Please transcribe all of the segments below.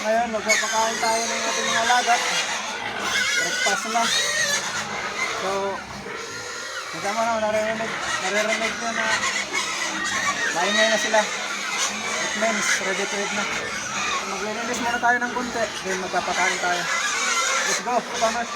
Ngayon, magpapakain tayo ng ating mga alaga. Breakfast na. So, kasama na, naririnig nyo na maingay na sila. It means, ready to eat na. So, maglilinis muna tayo ng kunti, then magpapakain tayo. Let's go, farmers!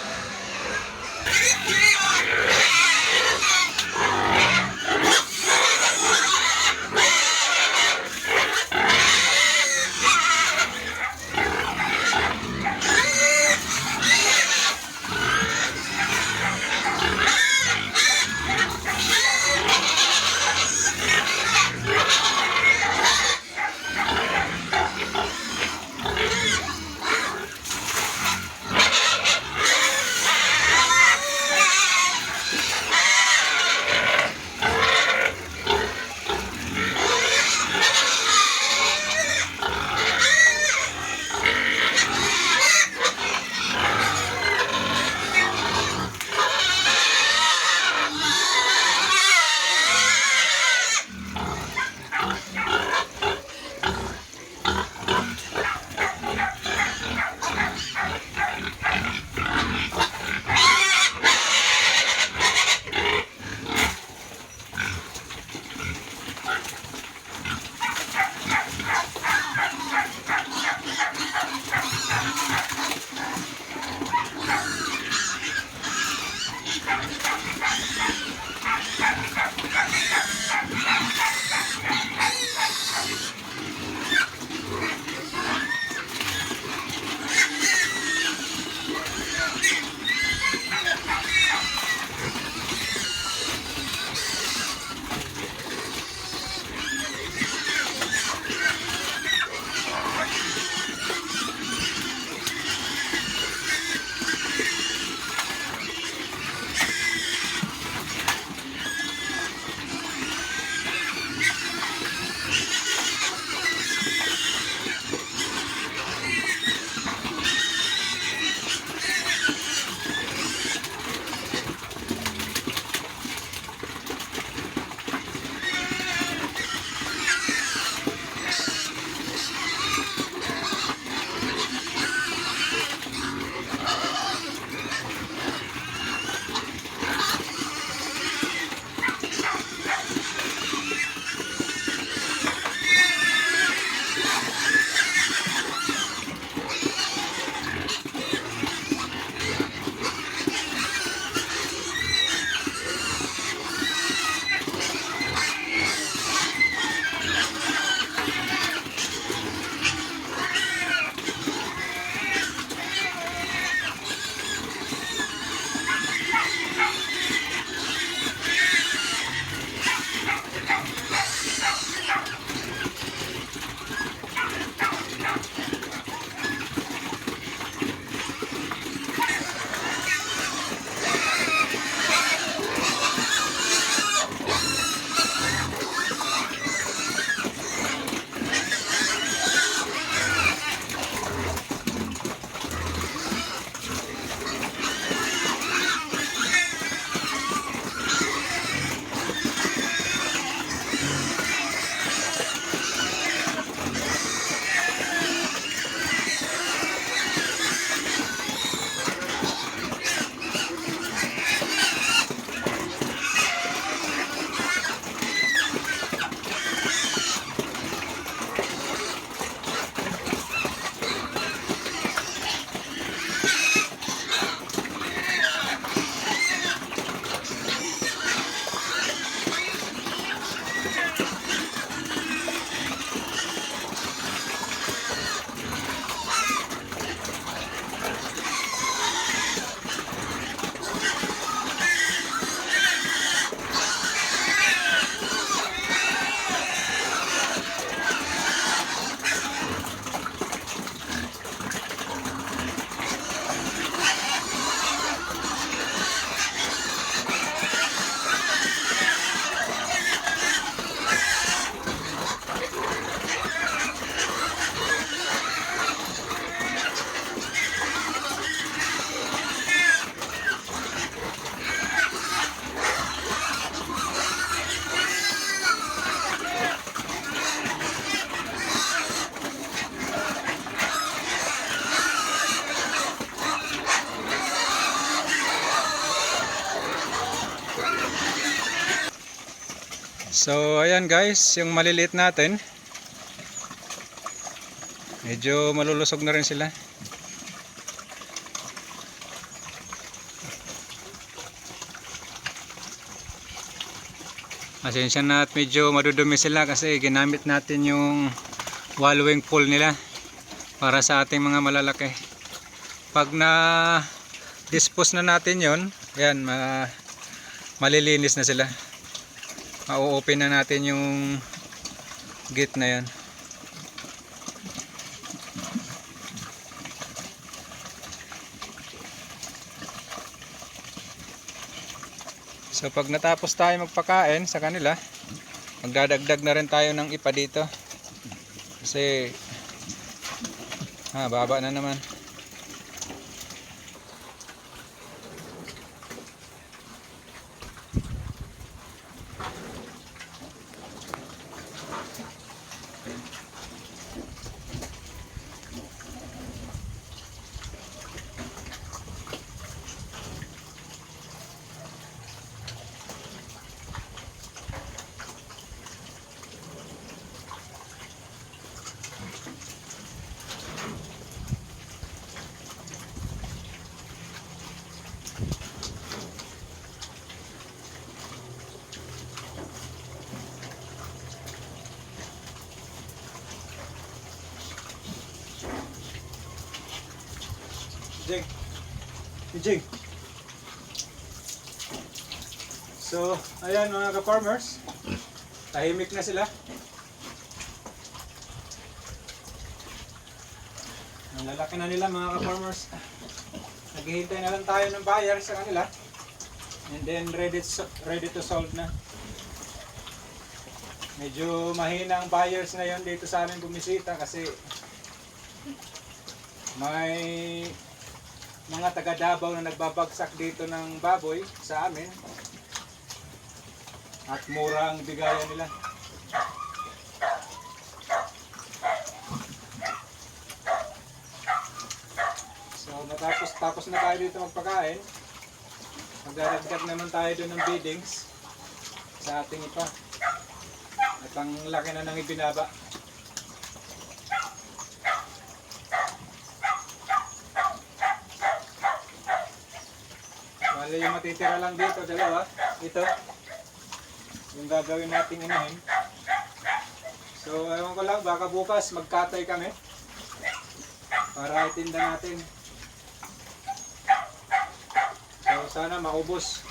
So ayan guys, yung maliliit natin, medyo malulusog na rin sila. Pasensya na at medyo madudumi sila kasi ginamit natin yung wallowing pool nila para sa ating mga malalaki. Pag na dispose na natin yon, ayan, malilinis na sila. Ma-open na natin yung gate na yan. So pag natapos tayo magpakain sa kanila, magdadagdag na rin tayo ng ipa dito. Kasi baba na naman. Jig. So, ayan mga ka-farmers, tahimik na sila. Ang lalaki na nila mga ka-farmers. Naghihintay na lang tayo ng buyer sa kanila. And then ready to sold na. Medyo mahina ang buyers ngayon dito sa amin bumisita kasi may mga taga Davao na nagbabagsak dito ng baboy sa amin at mura ang bigayan nila. So tapos na tayo dito magpakain, magdadagdag naman tayo doon ng biddings sa ating ipa at ang laki na nang ibinaba. Bale yung matitira lang dito, dalawa. Ito, yung gagawin nating inahin. So, ewan ko lang, baka bukas magkatay kami para itinda natin. So, sana maubos.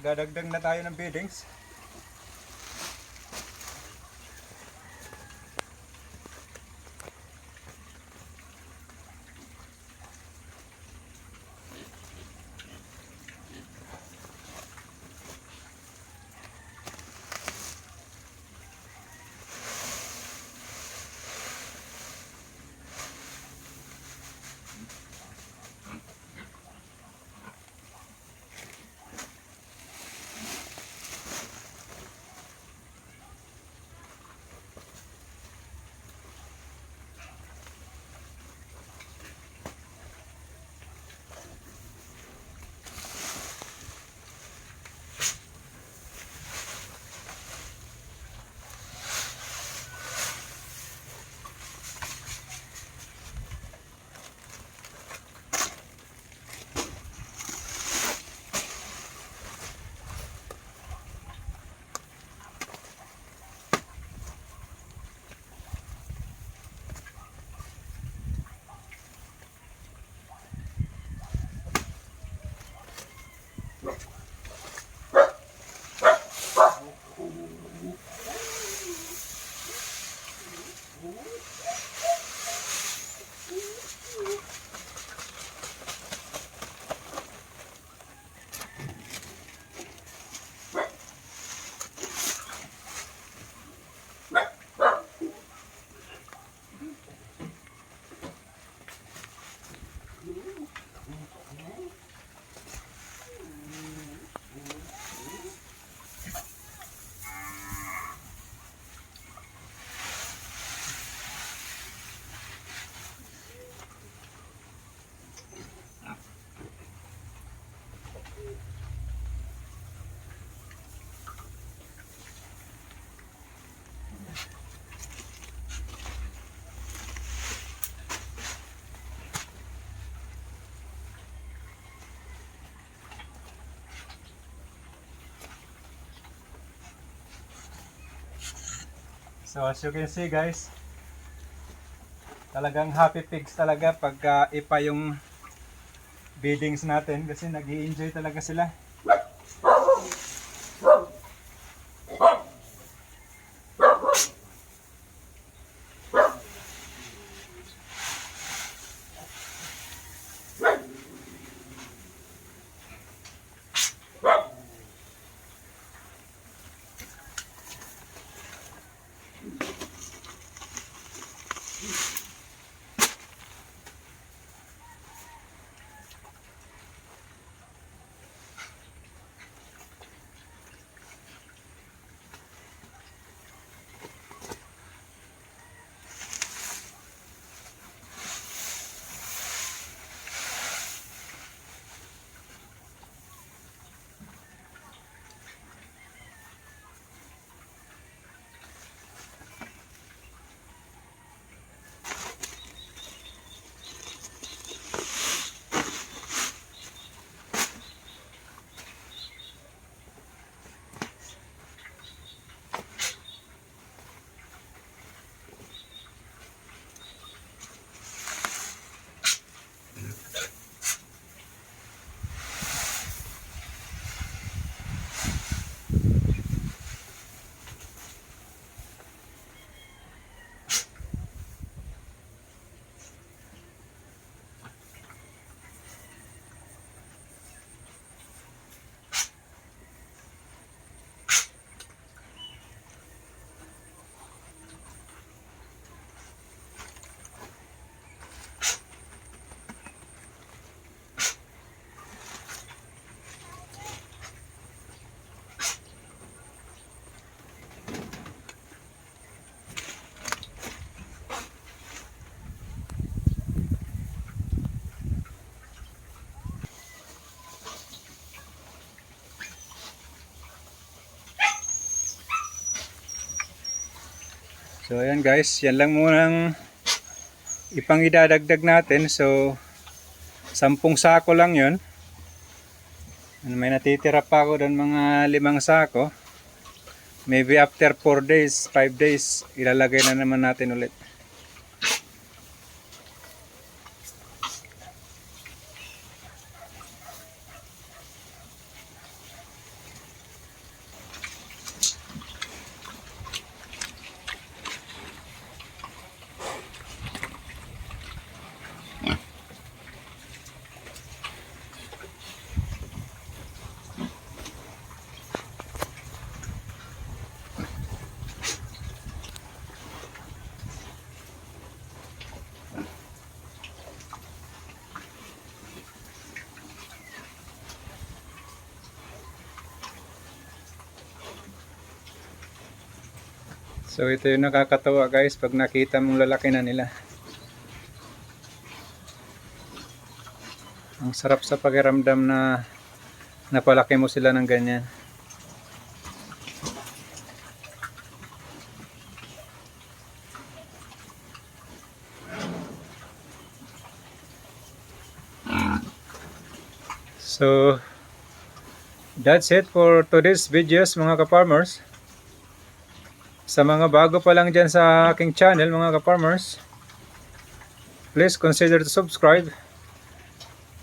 Dadagdag na tayo ng biddings. So as you can see guys, talagang happy pigs talaga pag ipa yung feedings natin kasi nag-i-enjoy talaga sila. So ayan guys, yan lang munang ipang idadagdag natin. So 10 sako lang yon. May natitira pa ako doon mga 5 sako. Maybe after 4 days, 5 days, ilalagay na naman natin ulit. So ito yung nakakatawa guys pag nakita mong lalaki na nila. Ang sarap sa pakiramdam na napalaki mo sila ng ganyan. So that's it for today's videos mga ka-farmers. Sa mga bago pa lang dyan sa aking channel mga ka-farmers, please consider to subscribe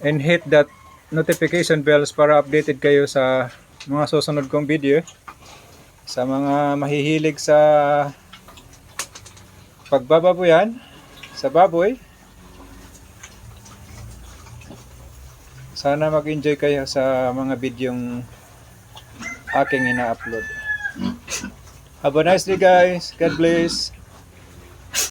and hit that notification bells para updated kayo sa mga susunod kong video. Sa mga mahihilig sa pagbababoyan, sa baboy, sana mag-enjoy kayo sa mga videong aking ina-upload. Have a nice day guys. God bless.